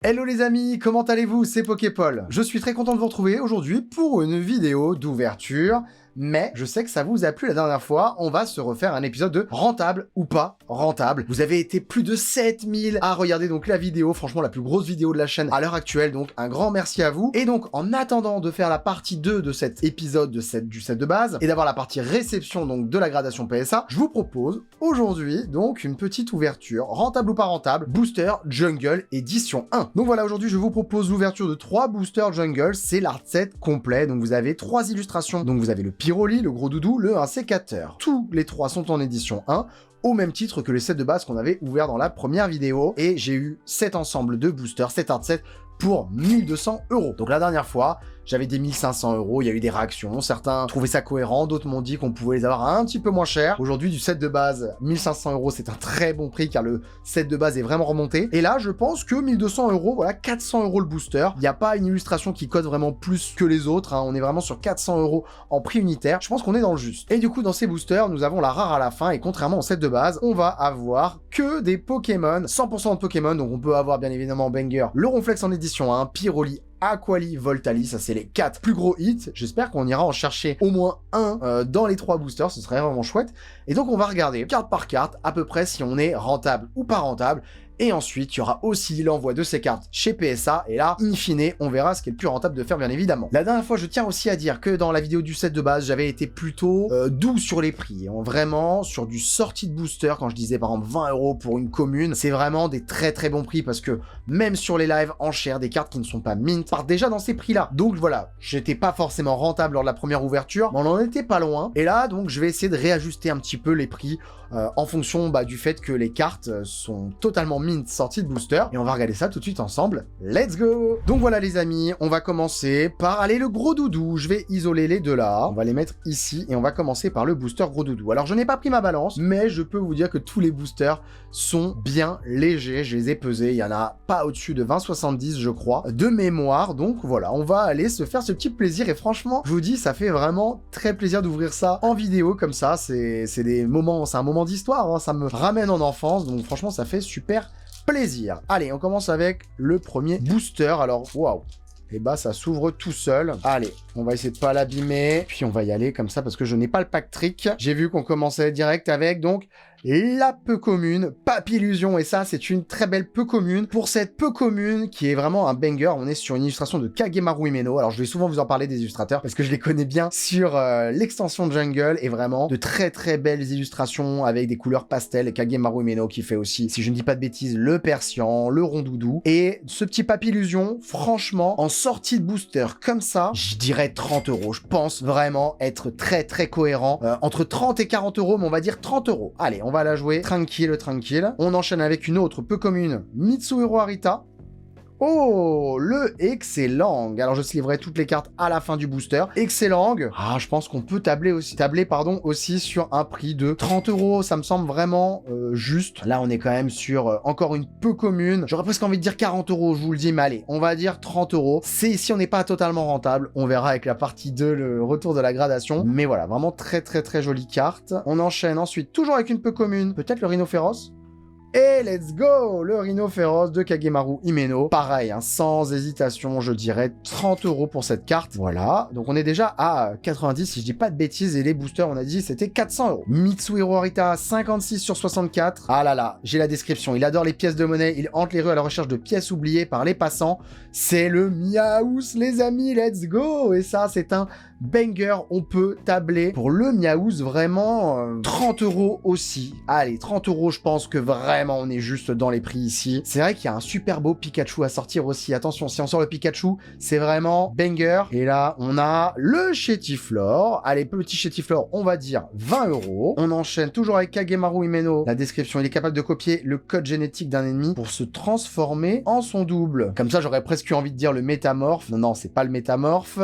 Hello les amis, comment allez-vous? C'est Poképol. Je suis très content de vous retrouver aujourd'hui pour une vidéo d'ouverture, mais je sais que ça vous a plu la dernière fois, on va se refaire un épisode de rentable ou pas rentable. Vous avez été plus de 7000 à regarder donc la vidéo, franchement la plus grosse vidéo de la chaîne à l'heure actuelle, donc un grand merci à vous. Et donc en attendant de faire la partie 2 de cet épisode du set de base, et d'avoir la partie réception donc de la gradation PSA, je vous propose aujourd'hui donc une petite ouverture, rentable ou pas rentable, Booster Jungle édition 1. Donc voilà, aujourd'hui je vous propose l'ouverture de 3 boosters Jungle, c'est l'art set complet, donc vous avez 3 illustrations, donc vous avez le Pyroli, le gros doudou, le 1 sécateur. Tous les 3 sont en édition 1, au même titre que les sets de base qu'on avait ouvert dans la première vidéo, et j'ai eu cet ensemble de boosters, cet art set, pour 1200 €. Donc la dernière fois, j'avais des 1500 €, il y a eu des réactions, certains trouvaient ça cohérent, d'autres m'ont dit qu'on pouvait les avoir un petit peu moins cher. Aujourd'hui, du set de base, 1500 €, c'est un très bon prix car le set de base est vraiment remonté. Et là, je pense que 1200 €, voilà, 400 € le booster. Il n'y a pas une illustration qui cote vraiment plus que les autres, hein. On est vraiment sur 400 € en prix unitaire. Je pense qu'on est dans le juste. Et du coup, dans ces boosters, nous avons la rare à la fin et contrairement au set de base, on va avoir que des Pokémon, 100% de Pokémon. Donc on peut avoir bien évidemment Banger, le Ronflex en édition 1, Pyroli, Aquali, Voltali, ça c'est les 4 plus gros hits. J'espère qu'on ira en chercher au moins un dans les 3 boosters, ce serait vraiment chouette. Et donc on va regarder carte par carte à peu près si on est rentable ou pas rentable. Et ensuite, il y aura aussi l'envoi de ces cartes chez PSA. Et là, in fine, on verra ce qui est le plus rentable de faire, bien évidemment. La dernière fois, je tiens aussi à dire que dans la vidéo du set de base, j'avais été plutôt doux sur les prix. Vraiment, sur du sortie de booster, quand je disais par exemple 20 € pour une commune, c'est vraiment des très très bons prix parce que même sur les lives en chair, des cartes qui ne sont pas mint partent déjà dans ces prix-là. Donc voilà, j'étais pas forcément rentable lors de la première ouverture, mais on en était pas loin. Et là, donc, je vais essayer de réajuster un petit peu les prix en fonction du fait que les cartes sont totalement mint sorties de booster. Et on va regarder ça tout de suite ensemble. Let's go! Donc voilà les amis, on va commencer par aller le gros doudou. Je vais isoler les deux là. On va les mettre ici et on va commencer par le booster gros doudou. Alors je n'ai pas pris ma balance, mais je peux vous dire que tous les boosters sont bien légers. Je les ai pesés, il y en a pas au-dessus de 20,70 je crois, de mémoire. Donc voilà, on va aller se faire ce petit plaisir et franchement, je vous dis, ça fait vraiment très plaisir d'ouvrir ça en vidéo comme ça. C'est des moments, c'est un moment d'histoire, hein. Ça me ramène en enfance, donc franchement ça fait super plaisir. Allez, on commence avec le premier booster. Alors, waouh, et bah ça s'ouvre tout seul. Allez, on va essayer de pas l'abîmer, puis on va y aller comme ça parce que je n'ai pas le pack trick. J'ai vu qu'on commençait direct avec donc la peu commune, Papillusion, et ça c'est une très belle peu commune. Pour cette peu commune qui est vraiment un banger, on est sur une illustration de Kagemaru Himeno. Alors je vais souvent vous en parler des illustrateurs parce que je les connais bien sur l'extension Jungle, et vraiment de très très belles illustrations avec des couleurs pastel. Et Kagemaru Himeno qui fait aussi, si je ne dis pas de bêtises, le Persian, le Rondoudou. Et ce petit Papillusion, franchement, en sortie de booster comme ça, je dirais 30 €. Je pense vraiment être très très cohérent. Entre 30 et 40 €, mais on va dire 30 €. Allez, on va la jouer tranquille. On enchaîne avec une autre peu commune, Mitsuhiro Harita. Oh, le Excellent. Alors je livrerai toutes les cartes à la fin du booster. Excellent. Ah, je pense qu'on peut tabler aussi sur un prix de 30 €. Ça me semble vraiment juste. Là, on est quand même sur encore une peu commune. J'aurais presque envie de dire 40 €, je vous le dis, mais allez, on va dire 30 €. C'est ici, on n'est pas totalement rentable. On verra avec la partie 2, le retour de la gradation. Mais voilà, vraiment très très très jolie carte. On enchaîne ensuite, toujours avec une peu commune. Peut-être le Rhinophéros. Et let's go! Le Rhino féroce de Kagemaru Himeno. Pareil, hein, sans hésitation, je dirais 30 € pour cette carte. Voilà, donc on est déjà à 90, si je dis pas de bêtises, et les boosters, on a dit, c'était 400 €. Mitsuhiro Harita, 56 sur 64. Ah là là, j'ai la description. Il adore les pièces de monnaie, il hante les rues à la recherche de pièces oubliées par les passants. C'est le Miaous, les amis, let's go! Et ça, c'est un banger, on peut tabler pour le Miaous, vraiment 30 € aussi. Allez, 30 €, je pense que vraiment on est juste dans les prix ici. C'est vrai qu'il y a un super beau Pikachu à sortir aussi. Attention, si on sort le Pikachu, c'est vraiment banger. Et là, on a le Chétiflore. Allez, petit Chétiflore, on va dire 20 €. On enchaîne toujours avec Kagemaru Himeno. La description, il est capable de copier le code génétique d'un ennemi pour se transformer en son double. Comme ça, j'aurais presque eu envie de dire le Métamorphe. Non, c'est pas le Métamorphe.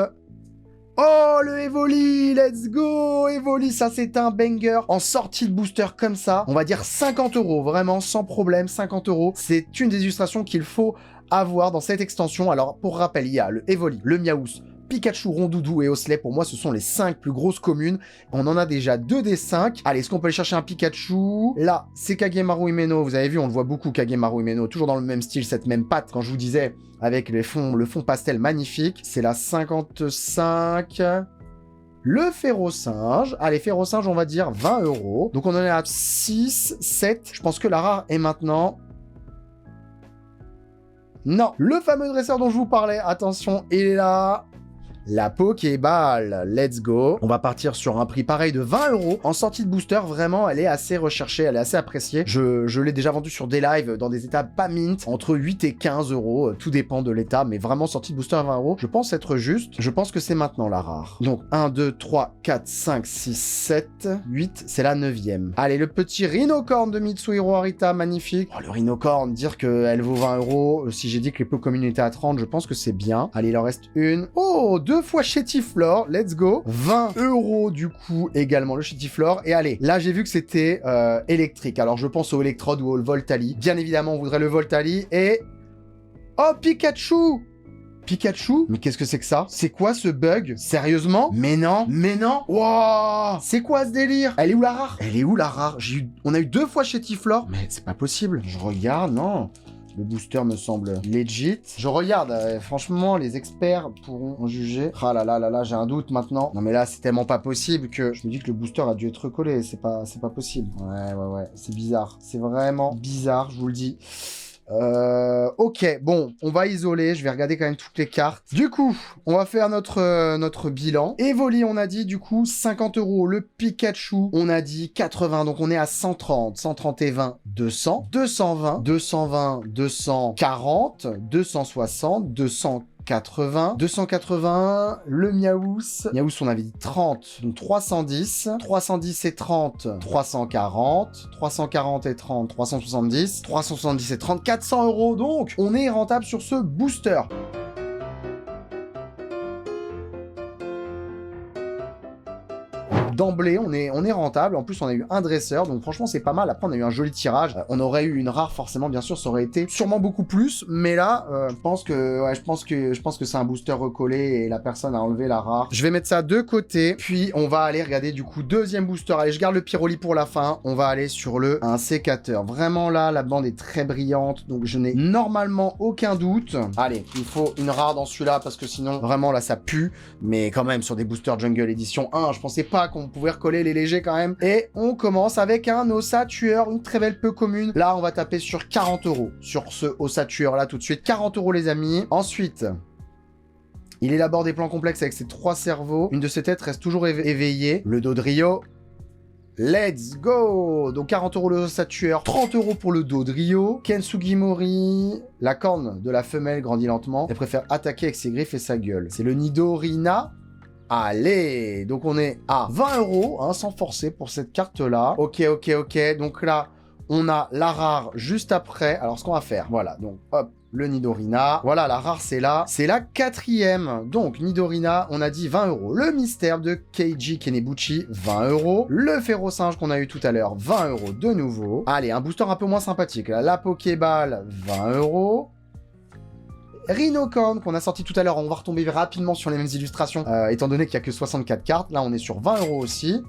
Oh, le Evoli, let's go, Evoli, ça c'est un banger. En sortie de booster comme ça, on va dire 50 €, vraiment sans problème, 50 €. C'est une des illustrations qu'il faut avoir dans cette extension. Alors, pour rappel, il y a le Evoli, le Miaous, Pikachu, Rondoudou et Osley, pour moi, ce sont les 5 plus grosses communes. On en a déjà 2 des 5. Allez, est-ce qu'on peut aller chercher un Pikachu? Là, c'est Kagemaru Himeno. Vous avez vu, on le voit beaucoup, Kagemaru Himeno. Toujours dans le même style, cette même patte. Quand je vous disais, avec le fond pastel magnifique. C'est la 55... Le Ferrosinge. Allez, Ferrosinge, on va dire 20 €. Donc, on en est à 6, 7. Je pense que la rare est maintenant... Non. Le fameux dresseur dont je vous parlais. Attention, il est là. La Pokéball, let's go. On va partir sur un prix pareil de 20 €. En sortie de booster, vraiment, elle est assez recherchée, elle est assez appréciée. Je l'ai déjà vendue sur des lives dans des états pas mint, entre 8 et 15 €. Tout dépend de l'état, mais vraiment sortie de booster à 20 €. Je pense être juste. Je pense que c'est maintenant la rare. Donc 1, 2, 3, 4, 5, 6, 7, 8. C'est la 9e. Allez, le petit Rhinocorn de Mitsuhiro Arita, magnifique. Oh, le Rhinocorn, dire qu'elle vaut 20 €. Si j'ai dit que les Pokémon étaient à 30, je pense que c'est bien. Allez, il en reste une. Oh, 2 fois Chétiflore, let's go. 20 € du coup également le Chétiflore. Et allez, là j'ai vu que c'était électrique. Alors je pense au Electrode ou au Voltali. Bien évidemment, on voudrait le Voltali. Et... oh, Pikachu! Pikachu? Mais qu'est-ce que c'est que ça? C'est quoi ce bug? Sérieusement? Mais non! Mais non! Wouah! C'est quoi ce délire? Elle est où la rare? Elle est où la rare? On a eu 2 fois Chétiflore. Mais c'est pas possible. Je regarde, non. Le booster me semble legit. Je regarde, franchement, les experts pourront en juger. Ah là là là là, j'ai un doute maintenant. Non mais là, c'est tellement pas possible que je me dis que le booster a dû être recollé. C'est pas possible. Ouais, c'est bizarre. C'est vraiment bizarre, je vous le dis. Ok, bon, on va isoler, je vais regarder quand même toutes les cartes. Du coup, on va faire notre bilan. Evoli, on a dit, du coup, 50 €. Le Pikachu, on a dit 80, donc on est à 130. 130 et 20, 200. 220, 220, 240, 260, 280, 280, le Miaous. Miaous, on avait dit 30, donc 310. 310 et 30, 340. 340 et 30, 370. 370 et 30, 400 €. Donc, on est rentable sur ce booster. D'emblée, on est rentable. En plus, on a eu un dresseur, donc franchement, c'est pas mal. Après, on a eu un joli tirage. On aurait eu une rare, forcément, bien sûr, ça aurait été sûrement beaucoup plus. Mais là, je pense que c'est un booster recollé et la personne a enlevé la rare. Je vais mettre ça de côté. Puis, on va aller regarder, du coup, deuxième booster. Allez, je garde le Pyroli pour la fin. On va aller sur un sécateur. Vraiment, là, la bande est très brillante. Donc, je n'ai normalement aucun doute. Allez, il faut une rare dans celui-là parce que sinon, vraiment, là, ça pue. Mais quand même, sur des boosters Jungle Edition 1, je pensais pas qu'on pouvait recoller les légers quand même. Et on commence avec un Ossatueur, une très belle peu commune. Là, on va taper sur 40 € sur ce Ossatueur là tout de suite. 40 € les amis. Ensuite, il élabore des plans complexes avec ses 3 cerveaux. Une de ses têtes reste toujours éveillée. Le Dodrio. Let's go! Donc 40 € le Ossatueur, 30 € pour le Dodrio. Kensugimori, la corne de la femelle grandit lentement. Elle préfère attaquer avec ses griffes et sa gueule. C'est le Nidorina. Allez, donc on est à 20 €, hein, sans forcer pour cette carte-là. Ok. Donc là, on a la rare juste après. Alors, ce qu'on va faire, voilà. Donc, hop, le Nidorina. Voilà, la rare, c'est là. C'est la 4e. Donc, Nidorina, on a dit 20 €. Le mystère de Keiji Kenebuchi, 20 €. Le Ferrosinge qu'on a eu tout à l'heure, 20 € de nouveau. Allez, un booster un peu moins sympathique. Là, la Pokéball, 20 €. Rhinocorn qu'on a sorti tout à l'heure, on va retomber rapidement sur les mêmes illustrations, étant donné qu'il n'y a que 64 cartes. Là, on est sur 20 € aussi.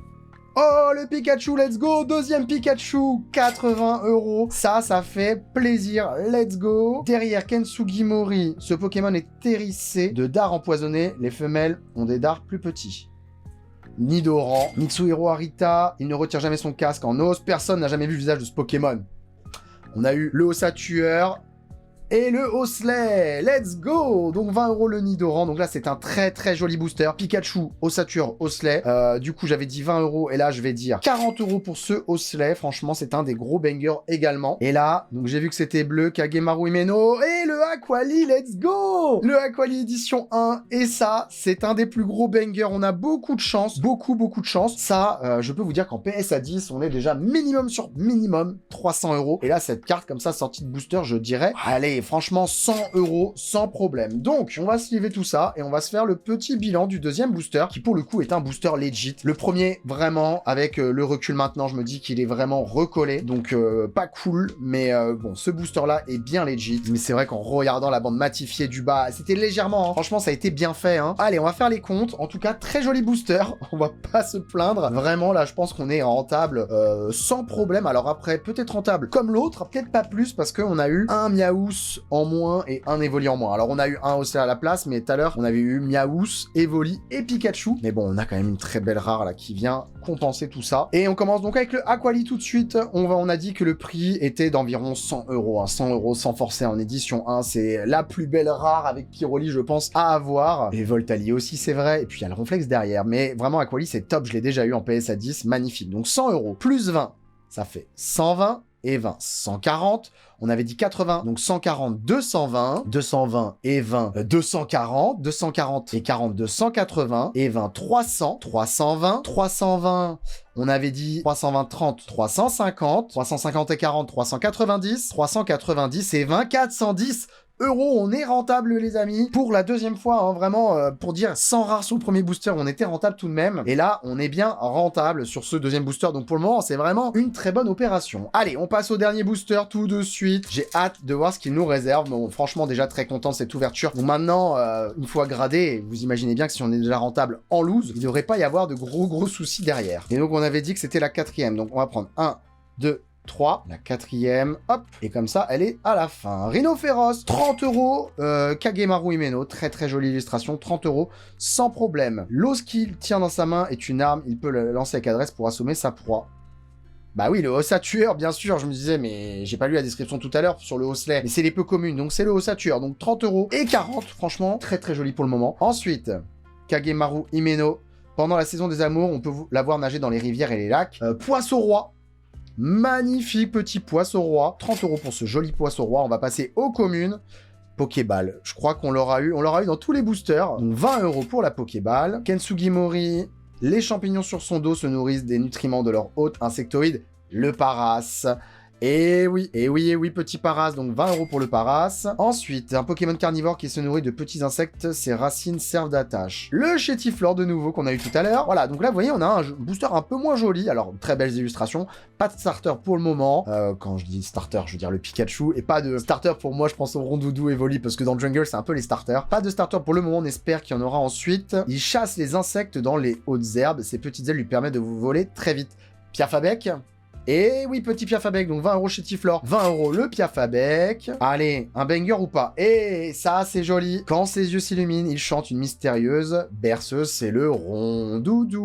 Oh, le Pikachu, let's go! Deuxième Pikachu, 80 €. Ça fait plaisir, let's go! Derrière Kensugimori, ce Pokémon est hérissé de dards empoisonnés. Les femelles ont des dards plus petits. Nidoran, Mitsuhiro Arita, il ne retire jamais son casque en os. Personne n'a jamais vu le visage de ce Pokémon. On a eu le Ossatueur. Et le Osley, let's go! Donc 20 € le Nidoran, donc là c'est un très très joli booster. Pikachu, Ossatueur, Osley. Du coup j'avais dit 20 € et là je vais dire 40 € pour ce Osley. Franchement c'est un des gros bangers également. Et là, donc j'ai vu que c'était bleu, Kagemaru Himeno et le Aquali, let's go! Le Aquali édition 1 et ça c'est un des plus gros bangers. On a beaucoup de chance, beaucoup de chance. Ça, je peux vous dire qu'en PSA 10 on est déjà minimum sur minimum 300 €. Et là cette carte comme ça sortie de booster, je dirais, allez, Allez, franchement, 100 € sans problème. Donc, on va sliver tout ça et on va se faire le petit bilan du deuxième booster qui, pour le coup, est un booster legit. Le premier, vraiment, avec le recul maintenant, je me dis qu'il est vraiment recollé. Donc, pas cool, mais bon, ce booster-là est bien legit. Mais c'est vrai qu'en regardant la bande matifiée du bas, c'était légèrement, hein. Franchement, ça a été bien fait, hein. Allez, on va faire les comptes. En tout cas, très joli booster. On va pas se plaindre. Vraiment, là, je pense qu'on est rentable sans problème. Alors après, peut-être rentable comme l'autre, peut-être pas plus, parce qu'on a eu un Miaous en moins et un Evoli en moins. Alors, on a eu un Hossler à la place, mais tout à l'heure, on avait eu Miaous, Evoli et Pikachu. Mais bon, on a quand même une très belle rare, là, qui vient compenser tout ça. Et on commence donc avec le Aquali tout de suite. On a dit que le prix était d'environ 100 €. Hein, 100 € sans forcer en édition 1. C'est la plus belle rare avec Pyroli, je pense, à avoir. Et Voltali aussi, c'est vrai. Et puis, il y a le Ronflex derrière. Mais vraiment, Aquali, c'est top. Je l'ai déjà eu en PSA 10. Magnifique. Donc, 100 € plus 20, ça fait 120. Et 20, 140. On avait dit 80, donc 140, 220. 220 et 20, 240. 240 et 40, 280. Et 20, 300. 320. 320, on avait dit 320, 30, 350. 350 et 40, 390. 390 et 20, 410 €. On est rentable, les amis. Pour la deuxième fois, hein, vraiment, pour dire 100 rares sur le premier booster, on était rentable tout de même. Et là, on est bien rentable sur ce deuxième booster. Donc pour le moment, c'est vraiment une très bonne opération. Allez, on passe au dernier booster tout de suite. J'ai hâte de voir ce qu'il nous réserve. Bon, franchement, déjà très content de cette ouverture. Donc maintenant, une fois gradé, vous imaginez bien que si on est déjà rentable en loose, il ne devrait pas y avoir de gros soucis derrière. Et donc, on avait dit que c'était la 4e. Donc on va prendre 1, 2, 3, la 4e, hop, et comme ça, elle est à la fin. Rhinophéros, 30 €, Kagemaru Himeno, très jolie illustration, 30 € sans problème. L'os qu'il tient dans sa main est une arme, il peut le lancer avec adresse pour assommer sa proie. Bah oui, le Ossatueur, bien sûr, je me disais, mais j'ai pas lu la description tout à l'heure sur le Hosley, mais c'est les peu communes, donc c'est le Ossatueur, donc 30 € et 40, franchement, très joli pour le moment. Ensuite, Kagemaru Himeno, pendant la saison des amours, on peut la voir nager dans les rivières et les lacs. Poisson roi, magnifique petit poisson roi. 30 € pour ce joli poisson roi. On va passer aux communes. Pokéball. Je crois qu'on l'aura eu. On l'aura eu dans tous les boosters. Donc 20 € pour la Pokéball. Kensugimori. Les champignons sur son dos se nourrissent des nutriments de leur hôte insectoïde, le Paras. Et oui, petit Paras, donc 20 € pour le Paras. Ensuite, un Pokémon carnivore qui se nourrit de petits insectes, ses racines servent d'attache. Le Chétiflore de nouveau qu'on a eu tout à l'heure. Voilà, donc là, vous voyez, on a un booster un peu moins joli. Alors, très belles illustrations. Pas de starter pour le moment. Quand je dis starter, je veux dire le Pikachu. Et pas de starter pour moi, je pense au Rondoudou et Evoli, parce que dans le jungle, c'est un peu les starters. Pas de starter pour le moment, on espère qu'il y en aura ensuite. Il chasse les insectes dans les hautes herbes. Ses petites ailes lui permettent de vous voler très vite. Piafabec. Et oui, petit Piafabec, donc 20 € chez Tiflore, 20 € le Piafabec. Allez, un banger ou pas? Et ça, c'est joli. Quand ses yeux s'illuminent, il chante une mystérieuse berceuse, c'est le Rondoudou,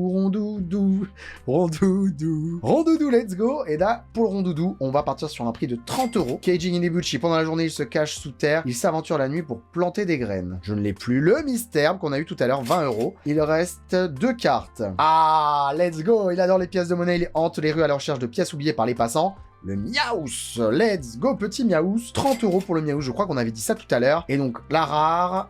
Rondoudou, Rondoudou, Rondoudou, let's go. Et là, pour le Rondoudou, on va partir sur un prix de 30 €. Keiji Inebuchi, pendant la journée, il se cache sous terre, il s'aventure la nuit pour planter des graines. Je ne l'ai plus. Le Mystère qu'on a eu tout à l'heure, 20 €. Il reste 2 cartes. Ah, let's go. Il adore les pièces de monnaie, il hante les rues à la recherche de pièces oubliées par les passants. Le Miaous, let's go petit Miaous, 30 € pour le Miaous, je crois qu'on avait dit ça tout à l'heure. Et donc la rare,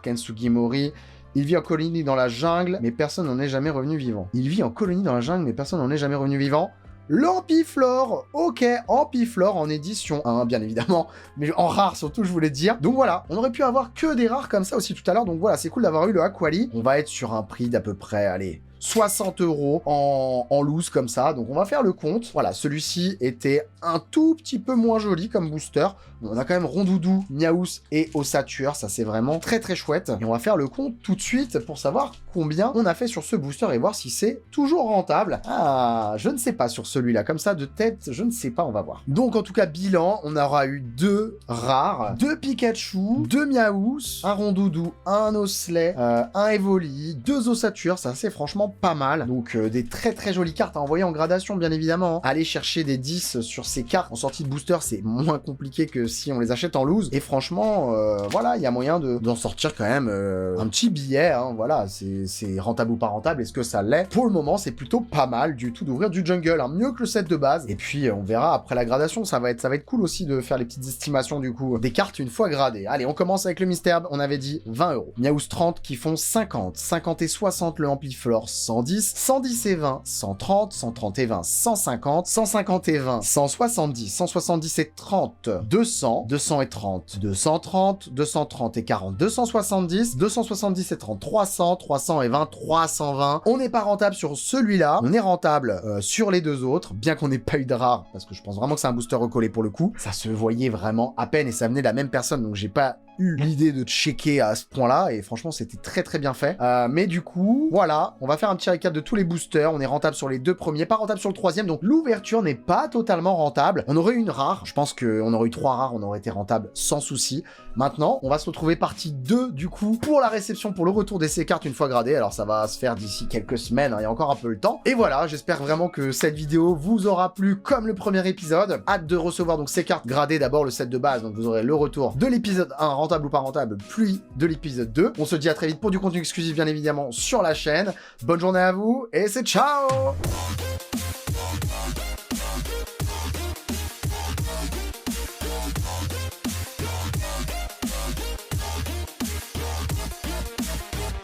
Kensugimori, il vit en colonie dans la jungle, mais personne n'en est jamais revenu vivant. Il vit en colonie dans la jungle, mais personne n'en est jamais revenu vivant. L'Ampiflore, ok, Ampiflore en édition 1, bien évidemment, mais en rare surtout, je voulais dire. Donc voilà, on aurait pu avoir que des rares comme ça aussi tout à l'heure, donc voilà, c'est cool d'avoir eu le Aquali. On va être sur un prix d'à peu près, allez, 60 € en loose comme ça, donc on va faire le compte. Voilà, celui-ci était un tout petit peu moins joli comme booster. On a quand même Rondoudou, Miaous et Ossatueur, ça c'est vraiment très chouette. Et on va faire le compte tout de suite pour savoir combien on a fait sur ce booster et voir si c'est toujours rentable. Ah, je ne sais pas sur celui-là, comme ça de tête, je ne sais pas, on va voir. Donc en tout cas, bilan, on aura eu 2 rares, 2 Pikachu, 2 Miaous, un Rondoudou, un Hosley, un Evoli, 2 Ossatueurs, ça c'est franchement pas mal. Donc des très jolies cartes à envoyer en gradation, bien évidemment. Aller chercher des 10 sur ces cartes en sortie de booster, c'est moins compliqué que si on les achète en loose. Et franchement, voilà, il y a moyen d'en sortir quand même un petit billet, hein, voilà, c'est rentable ou pas rentable, est-ce que ça l'est? Pour le moment, c'est plutôt pas mal du tout d'ouvrir du jungle, hein, mieux que le set de base. Et puis, on verra après la gradation, ça va être cool aussi de faire les petites estimations du coup des cartes une fois gradées. Allez, on commence avec le Mystère, on avait dit 20 €. Miaous 30 qui font 50, 50 et 60 le Ampliflore 110, 110 et 20, 130, 130 et 20, 150, 150 et 20, 170, 170 et 30, 200, 200 et 30, 230, 230 et 40, 270, 270 et 30, 300, 300 et 20, 320. On n'est pas rentable sur celui-là, on est rentable sur les deux autres, bien qu'on n'ait pas eu de rare, parce que je pense vraiment que c'est un booster recollé pour le coup. Ça se voyait vraiment à peine et ça venait de la même personne, donc j'ai pas eu l'idée de checker à ce point-là, et franchement, c'était très très bien fait. Mais du coup, voilà, on va faire un petit récap de tous les boosters. On est rentable sur les deux premiers, pas rentable sur le troisième, donc l'ouverture n'est pas totalement rentable. On aurait eu une rare, je pense qu'on aurait eu 3 rares, on aurait été rentable sans souci. Maintenant, on va se retrouver partie 2, du coup, pour la réception, pour le retour d'essai cartes une fois gradées. Alors, ça va se faire d'ici quelques semaines, hein, il y a encore un peu le temps. Et voilà, j'espère vraiment que cette vidéo vous aura plu comme le premier épisode. Hâte de recevoir donc ces cartes gradées, d'abord le set de base, donc vous aurez le retour de l'épisode 1, rentable ou pas rentable, puis de l'épisode 2. On se dit à très vite pour du contenu exclusif, bien évidemment, sur la chaîne. Bonne journée à vous, et c'est ciao!